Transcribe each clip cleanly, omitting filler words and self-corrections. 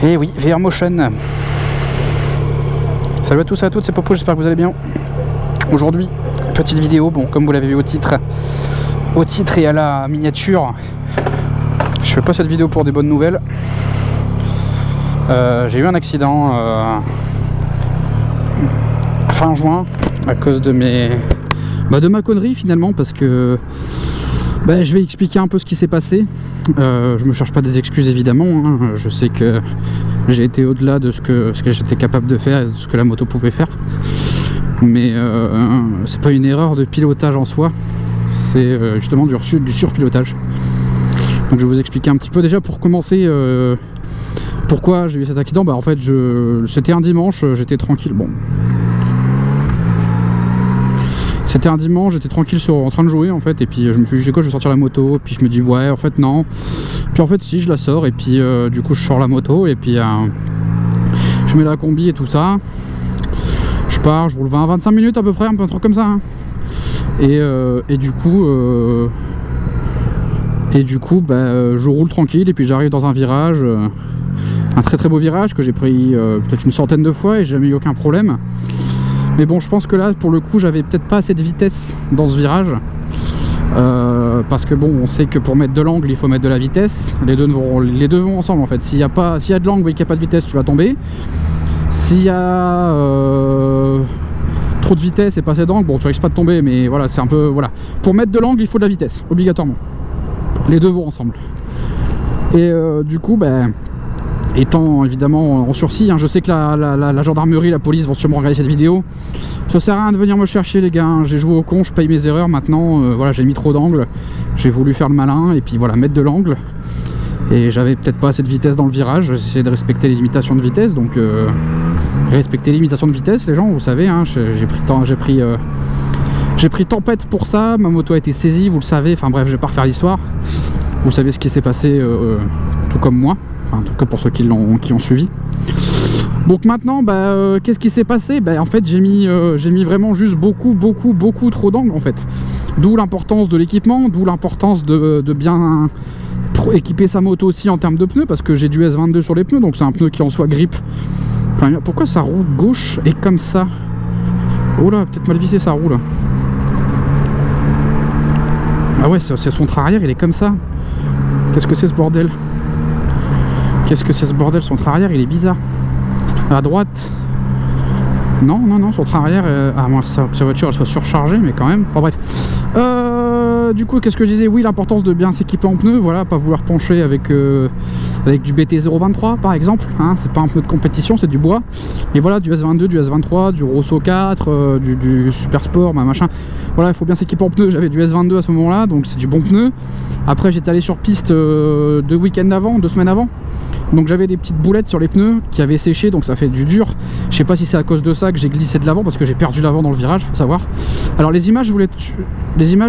Et oui, VR Motion. Salut à tous et à toutes, c'est Popo, j'espère que vous allez bien. Aujourd'hui, petite vidéo, bon, comme vous l'avez vu au titre et à la miniature, je fais pas cette vidéo pour des bonnes nouvelles. J'ai eu un accident fin juin à cause de de ma connerie finalement, parce que je vais expliquer un peu ce qui s'est passé. Je me cherche pas des excuses évidemment, hein. Je sais que j'ai été au-delà de ce que j'étais capable de faire et de ce que la moto pouvait faire, mais c'est pas une erreur de pilotage en soi, c'est justement du surpilotage. Donc je vais vous expliquer un petit peu déjà pour commencer pourquoi j'ai eu cet accident. En fait c'était un dimanche, j'étais tranquille, c'était un dimanche, j'étais tranquille en train de jouer en fait, et puis je me suis dit quoi, je vais sortir la moto, puis je me dis ouais en fait non, puis en fait si, je la sors, et puis du coup je sors la moto, et puis je mets la combi et tout ça, je pars, je roule 20-25 minutes à peu près, un peu trop comme ça, hein. Et du coup je roule tranquille, et puis j'arrive dans un virage, un très très beau virage que j'ai pris peut-être une centaine de fois et j'ai jamais eu aucun problème. Mais bon, je pense que là, pour le coup, j'avais peut-être pas assez de vitesse dans ce virage. Parce que bon, on sait que pour mettre de l'angle, il faut mettre de la vitesse. Les deux vont ensemble en fait. S'il y a de l'angle et qu'il n'y a pas de vitesse, tu vas tomber. S'il y a trop de vitesse et pas assez d'angle, bon, tu risques pas de tomber, mais voilà, c'est un peu... Voilà. Pour mettre de l'angle, il faut de la vitesse, obligatoirement. Les deux vont ensemble. Et du coup, étant évidemment en sursis, hein, je sais que la gendarmerie, la police vont sûrement regarder cette vidéo. Ça sert à rien de venir me chercher les gars, hein. J'ai joué au con, je paye mes erreurs maintenant, voilà, j'ai mis trop d'angle, j'ai voulu faire le malin et puis voilà, mettre de l'angle, et j'avais peut-être pas assez de vitesse dans le virage, j'ai essayé de respecter les limitations de vitesse, donc respecter les limitations de vitesse les gens, vous savez, hein, j'ai pris tempête pour ça, ma moto a été saisie, vous le savez, enfin bref, je vais pas refaire l'histoire, vous savez ce qui s'est passé, tout comme moi. En tout cas pour ceux qui ont suivi. Donc maintenant, qu'est-ce qui s'est passé? En fait, j'ai mis vraiment juste beaucoup trop d'angle en fait. D'où l'importance de l'équipement, d'où l'importance de bien équiper sa moto aussi en termes de pneus, parce que j'ai du S22 sur les pneus, donc c'est un pneu qui en soi grippe. Enfin, pourquoi sa roue gauche est comme ça? Oh là, peut-être mal vissé sa roue là. Ah ouais, c'est son train arrière, il est comme ça. Qu'est-ce que c'est ce bordel? Qu'est-ce que c'est ce bordel? Son train arrière il est bizarre. À droite. Non, son train arrière à moins que sa voiture elle soit surchargée, mais quand même. Enfin bref. Du coup, qu'est-ce que je disais? Oui, l'importance de bien s'équiper en pneus, voilà, pas vouloir pencher avec du BT023 par exemple, hein, c'est pas un pneu de compétition, c'est du bois. Et voilà, du S22, du S23, du Rosso 4, du Super Sport, machin. Voilà, il faut bien s'équiper en pneus. J'avais du S22 à ce moment-là, donc c'est du bon pneu. Après, j'étais allé sur piste 2 semaines avant. Donc j'avais des petites boulettes sur les pneus qui avaient séché, donc ça fait du dur. Je sais pas si c'est à cause de ça que j'ai glissé de l'avant, parce que j'ai perdu l'avant dans le virage, faut savoir. Alors les images, je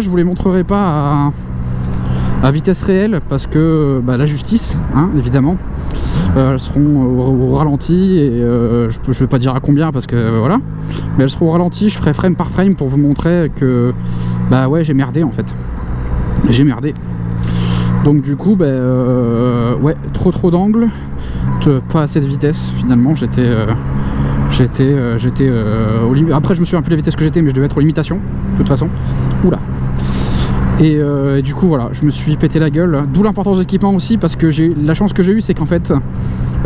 vous les montrerai pas à vitesse réelle, parce que la justice, hein, évidemment, elles seront au ralenti, et je vais pas dire à combien, parce que voilà, mais elles seront au ralenti. Je ferai frame par frame pour vous montrer que ouais, j'ai merdé en fait, j'ai merdé. Donc du coup, ouais, trop d'angle, pas assez de vitesse finalement. J'étais au limite. Après, je me souviens plus de la vitesse que j'étais, mais je devais être aux limitations de toute façon. Oula. Et du coup, voilà, je me suis pété la gueule. D'où l'importance de l'équipement aussi, parce que la chance que j'ai eue, c'est qu'en fait,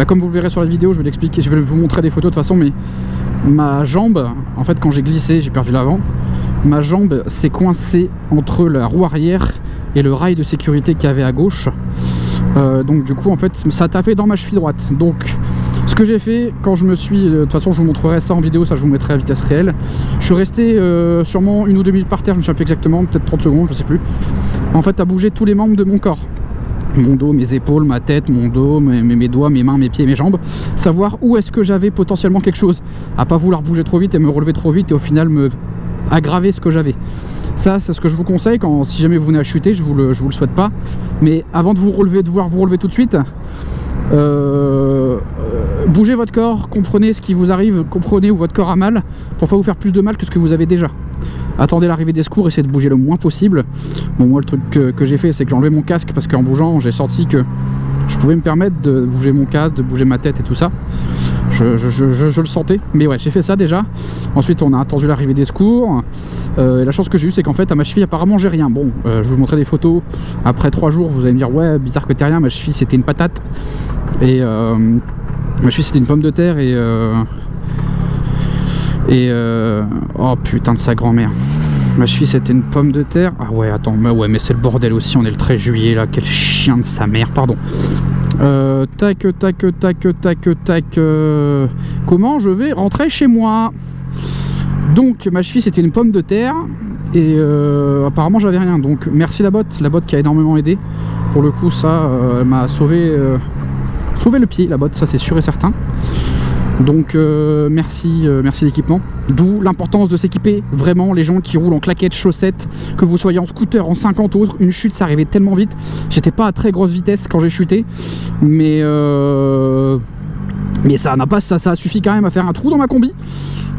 comme vous le verrez sur la vidéo, je vais l'expliquer, je vais vous montrer des photos de toute façon, mais ma jambe, en fait, quand j'ai glissé, j'ai perdu l'avant. Ma jambe s'est coincée entre la roue arrière et le rail de sécurité qu'il y avait à gauche, donc du coup en fait ça a tapé dans ma cheville droite. Donc ce que j'ai fait quand je me suis, de toute façon je vous montrerai ça en vidéo, ça je vous mettrai à vitesse réelle, je suis resté sûrement 1 ou 2 minutes par terre, je me souviens plus exactement, peut-être 30 secondes, je sais plus, en fait à bouger tous les membres de mon corps, mon dos, mes épaules, ma tête, mon dos, mes doigts, mes mains, mes pieds, mes jambes, savoir où est-ce que j'avais potentiellement quelque chose, à pas vouloir bouger trop vite et me relever trop vite et au final me aggraver ce que j'avais. Ça, c'est ce que je vous conseille si jamais vous venez à chuter. Je vous le souhaite pas, mais avant de vous relever, de vouloir vous relever tout de suite, bougez votre corps, comprenez ce qui vous arrive, comprenez où votre corps a mal, pour pas vous faire plus de mal que ce que vous avez déjà. Attendez l'arrivée des secours, essayez de bouger le moins possible. Bon, moi le truc que j'ai fait, c'est que j'ai enlevé mon casque, parce qu'en bougeant j'ai senti que je pouvais me permettre de bouger mon casque, de bouger ma tête et tout ça. Je le sentais, mais ouais, j'ai fait ça déjà. Ensuite, on a attendu l'arrivée des secours. Et la chance que j'ai eue, c'est qu'en fait, à ma cheville, apparemment, j'ai rien. Bon, je vous montrerai des photos. Après 3 jours, vous allez me dire, ouais, bizarre que t'aies rien. Ma cheville, c'était une patate. Et ma cheville, c'était une pomme de terre. Oh putain de sa grand-mère. Ma cheville, c'était une pomme de terre. Ah ouais, attends, bah ouais, mais c'est le bordel aussi. On est le 13 juillet là. Quel chien de sa mère, pardon. Tac. Comment je vais rentrer chez moi? Donc ma cheville c'était une pomme de terre et apparemment j'avais rien. Donc merci la botte qui a énormément aidé. Pour le coup ça elle m'a sauvé le pied, la botte, ça c'est sûr et certain. Donc merci l'équipement. D'où l'importance de s'équiper. Vraiment, les gens qui roulent en claquettes, chaussettes, que vous soyez en scooter, en 50 autres, une chute ça arrivait tellement vite. J'étais pas à très grosse vitesse quand j'ai chuté, mais ça n'a pas, ça suffit quand même à faire un trou dans ma combi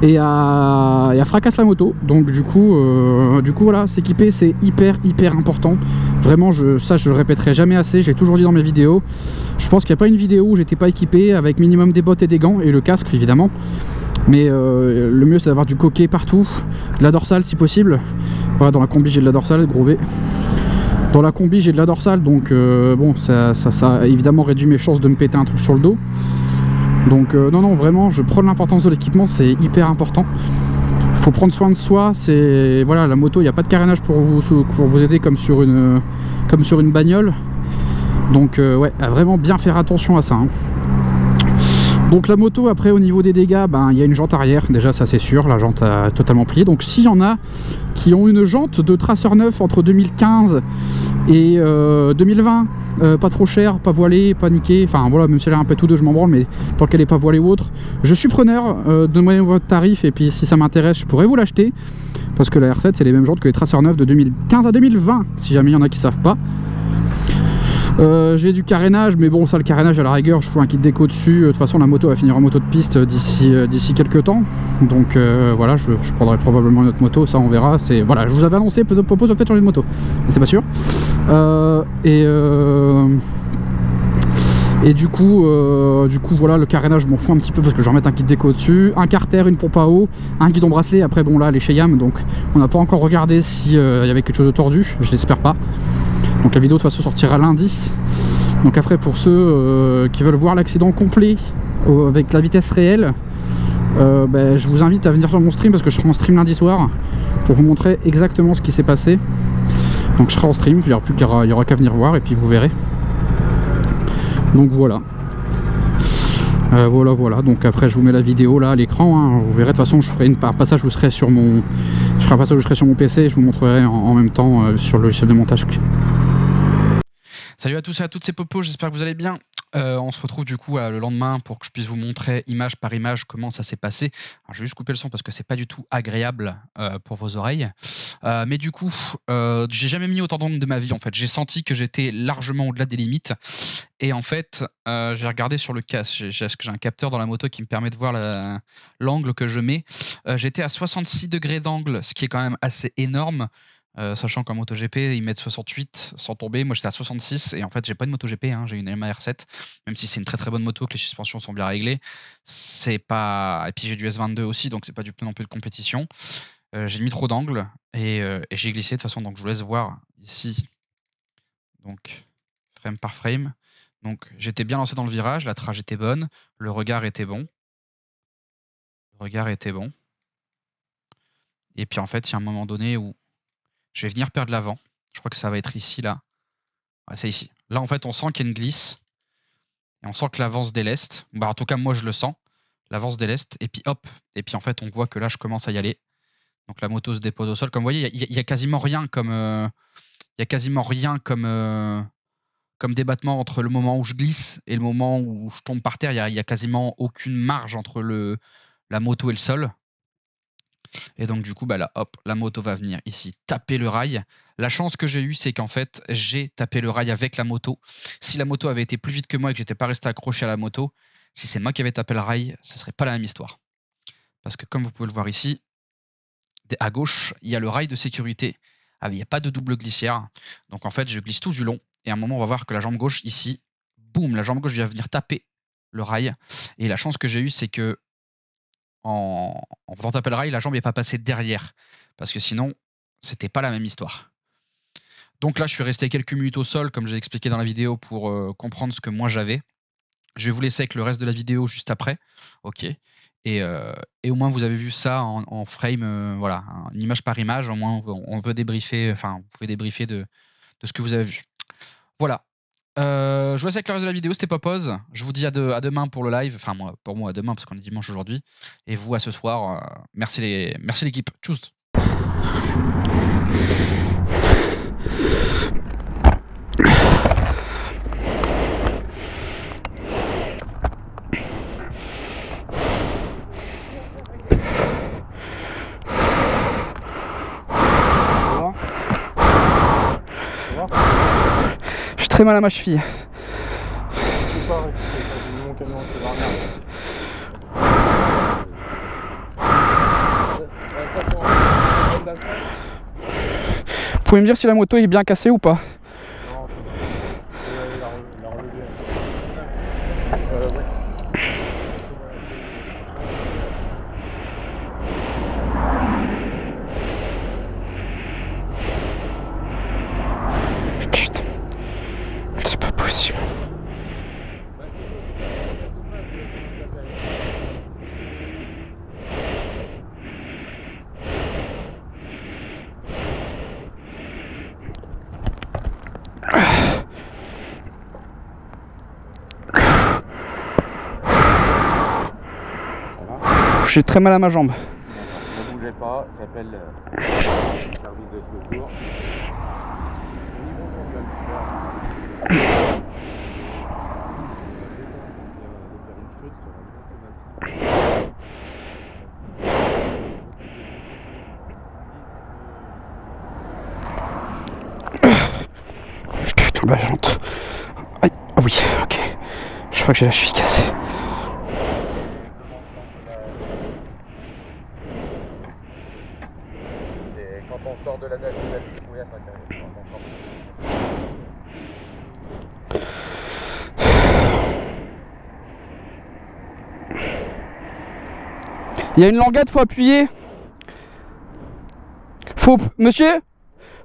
et à fracasser la moto. Donc du coup voilà, s'équiper c'est hyper important. Vraiment, ça je le répéterai jamais assez, j'ai toujours dit dans mes vidéos. Je pense qu'il n'y a pas une vidéo où j'étais pas équipé avec minimum des bottes et des gants et le casque évidemment. Mais le mieux c'est d'avoir du coquet partout, de la dorsale si possible. Voilà, dans la combi j'ai de la dorsale, gros V. Dans la combi j'ai de la dorsale, donc bon ça a évidemment réduit mes chances de me péter un truc sur le dos. Donc non vraiment je prends l'importance de l'équipement, c'est hyper important. Il faut prendre soin de soi, c'est voilà, la moto il n'y a pas de carénage pour vous aider comme sur une bagnole. Donc ouais, à vraiment bien faire attention à ça hein. Donc la moto après au niveau des dégâts, ben il y a une jante arrière, déjà ça c'est sûr, la jante a totalement plié. Donc s'il y en a qui ont une jante de traceur neuf entre 2015 et 2020, pas trop cher, pas voilée, pas niquée, enfin voilà, même si elle est un peu tout deux je m'en branle, mais tant qu'elle est pas voilée ou autre, je suis preneur, donnez-moi votre tarif et puis si ça m'intéresse je pourrais vous l'acheter. Parce que la R7 c'est les mêmes jantes que les traceurs neufs de 2015 à 2020, si jamais il y en a qui savent pas. J'ai du carénage, mais bon ça le carénage à la rigueur je fous un kit déco dessus. De toute façon la moto va finir en moto de piste d'ici quelques temps. Donc voilà, je prendrai probablement une autre moto, ça on verra. Voilà, je vous avais annoncé, propose peut-être changer de moto, mais c'est pas sûr. Et du coup voilà, le carénage je m'en fous un petit peu parce que je vais remettre un kit déco dessus, un carter, une pompe à eau, un guidon bracelet. Après bon là les chez Yam, donc on n'a pas encore regardé s'il y avait quelque chose de tordu, je l'espère pas. Donc la vidéo de toute façon sortira lundi. Donc après pour ceux qui veulent voir l'accident complet avec la vitesse réelle, je vous invite à venir sur mon stream parce que je serai en stream lundi soir pour vous montrer exactement ce qui s'est passé. Donc je serai en stream, il n'y aura qu'à venir voir et puis vous verrez. Donc voilà. Voilà, donc après je vous mets la vidéo là à l'écran hein. Vous verrez, de toute façon je ferai un passage où je serai sur mon PC et je vous montrerai en même temps sur le logiciel de montage. Salut à tous et à toutes, c'est Popo, j'espère que vous allez bien. On se retrouve du coup le lendemain pour que je puisse vous montrer image par image comment ça s'est passé. Alors, je vais juste couper le son parce que c'est pas du tout agréable pour vos oreilles. Mais du coup, j'ai jamais mis autant d'angle de ma vie en fait. J'ai senti que j'étais largement au-delà des limites. Et en fait, j'ai regardé sur le casque. J'ai un capteur dans la moto qui me permet de voir l'angle que je mets. J'étais à 66 degrés d'angle, ce qui est quand même assez énorme. Sachant qu'en MotoGP ils mettent 68 sans tomber, moi j'étais à 66 et en fait j'ai pas de MotoGP hein, j'ai une Yamaha R7, même si c'est une très très bonne moto, que les suspensions sont bien réglées, c'est pas, et puis j'ai du S22 aussi donc c'est pas du tout non plus de compétition. J'ai mis trop d'angle et j'ai glissé de toute façon, donc je vous laisse voir ici, donc frame par frame. Donc j'étais bien lancé dans le virage, la trajectoire était bonne, le regard était bon, et puis en fait il y a un moment donné où je vais venir perdre l'avant. Je crois que ça va être ici, là. Ouais, c'est ici. Là, en fait, on sent qu'il y a une glisse. Et on sent que l'avant se déleste. Bah, en tout cas, moi, je le sens. L'avant se déleste. Et puis, hop. Et puis, en fait, on voit que là, je commence à y aller. Donc, la moto se dépose au sol. Comme vous voyez, il y a quasiment rien comme... comme débattement entre le moment où je glisse et le moment où je tombe par terre. Il y a quasiment aucune marge entre la moto et le sol. Et donc du coup là hop, la moto va venir ici taper le rail. La chance que j'ai eue, c'est qu'en fait j'ai tapé le rail avec la moto. Si la moto avait été plus vite que moi et que j'étais pas resté accroché à la moto, si c'est moi qui avais tapé le rail, ça serait pas la même histoire. Parce que comme vous pouvez le voir ici, à gauche il y a le rail de sécurité. Ah, il n'y a pas de double glissière. Donc en fait je glisse tout du long et à un moment on va voir que la jambe gauche ici boum, la jambe gauche vient venir taper le rail. Et la chance que j'ai eue, c'est que en faisant taper le rail, la jambe n'est pas passée derrière. Parce que sinon, c'était pas la même histoire. Donc là, je suis resté quelques minutes au sol, comme j'ai expliqué dans la vidéo, pour comprendre ce que moi j'avais. Je vais vous laisser avec le reste de la vidéo juste après. Ok. Et au moins, vous avez vu ça en frame, voilà, une image par image. Au moins, on peut débriefer, enfin, vous pouvez débriefer de ce que vous avez vu. Voilà. Je vous laisse avec le reste de la vidéo, c'était Popose. Je vous dis à demain pour le live. Enfin, pour moi, à demain, parce qu'on est dimanche aujourd'hui. Et vous, à ce soir. Merci l'équipe. Tchuss. J'ai très mal à ma cheville. Vous pouvez me dire si la moto est bien cassée ou pas? Putain, c'est pas possible. J'ai très mal à ma jambe. Ne bougez pas, j'appelle le service de secours. Putain, la jante. Aïe. Ah oui, ok. Je crois que j'ai la cheville cassée. Quand on sort de la nage, oui, à 5 heures. Il y a une languette, faut appuyer. Monsieur,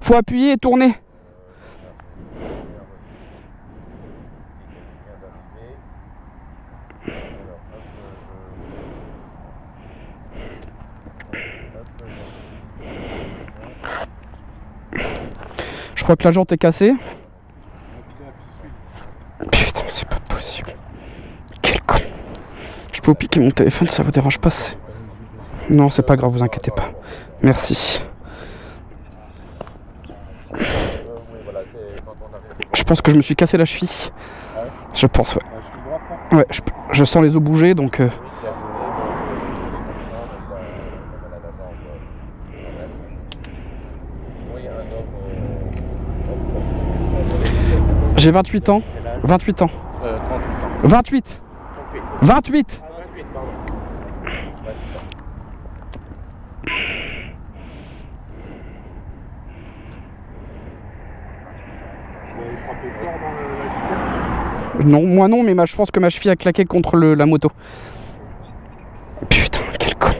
faut appuyer et tourner. Je crois que la jante est cassée. Putain, c'est pas possible. Quel con. Je peux vous piquer mon téléphone, ça vous dérange pas? Non, c'est pas grave, vous inquiétez pas. Merci. Je pense que je me suis cassé la cheville. Je pense, ouais. Ouais, je sens les os bouger, donc... J'ai 28 ans. 28 ans. 28. 28. Vous avez frappé fort dans la glissade? Non, moi non, mais je pense que ma cheville a claqué contre la moto. Putain, quel con.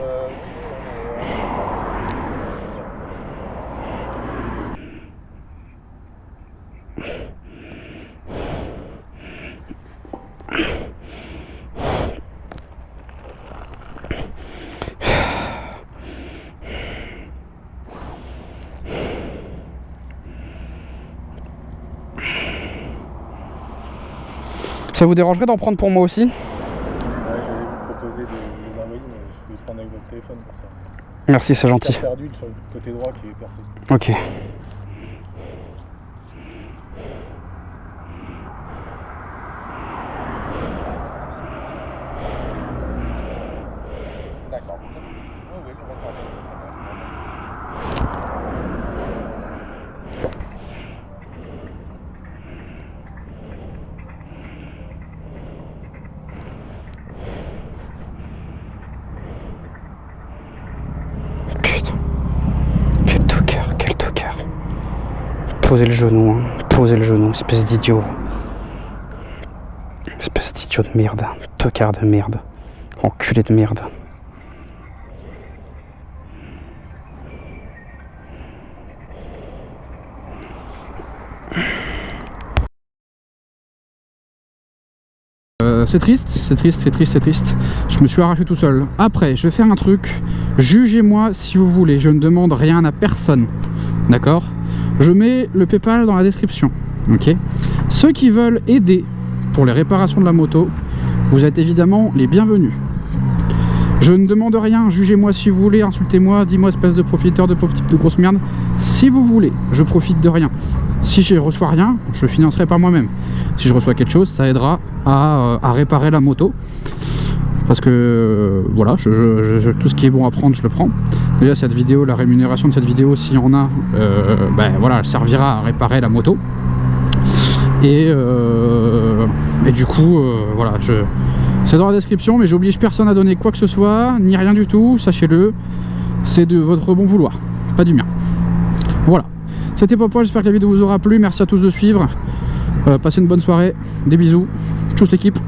Ça vous dérangerait d'en prendre pour moi aussi? Ouais, j'allais vous proposer de les envoyer, mais je vais prendre avec votre téléphone pour ça. Merci, c'est gentil. J'ai perdu sur le côté droit qui est percé. Ok. D'accord. Oui, oui, je vais faire. Putain. Quel tocard, quel tocard. Posez le genou, hein. Posez le genou, espèce d'idiot. bestiaux de merde, tocards de merde, enculés de merde. C'est triste, c'est triste, c'est triste, c'est triste. Je me suis arraché tout seul. Après, je vais faire un truc. Jugez-moi si vous voulez. Je ne demande rien à personne. D'accord? Je mets le PayPal dans la description. Ok? Ceux qui veulent aider pour les réparations de la moto, vous êtes évidemment les bienvenus. Je ne demande rien. Jugez-moi si vous voulez. Insultez-moi. Dis-moi espèce de profiteur, de pauvre type de grosse merde. Si vous voulez. Je profite de rien. Si je ne reçois rien, je financerai par moi-même. Si je reçois quelque chose, ça aidera à réparer la moto. Parce que voilà, tout ce qui est bon à prendre, je le prends. Déjà cette vidéo, la rémunération de cette vidéo, s'il y en a, ben voilà, elle servira à réparer la moto. Et du coup, voilà, c'est dans la description, mais j'oblige personne à donner quoi que ce soit, ni rien du tout, sachez-le. C'est de votre bon vouloir, pas du mien. Voilà. C'était Popo, j'espère que la vidéo vous aura plu. Merci à tous de suivre. Passez une bonne soirée. Des bisous. Tchuss l'équipe.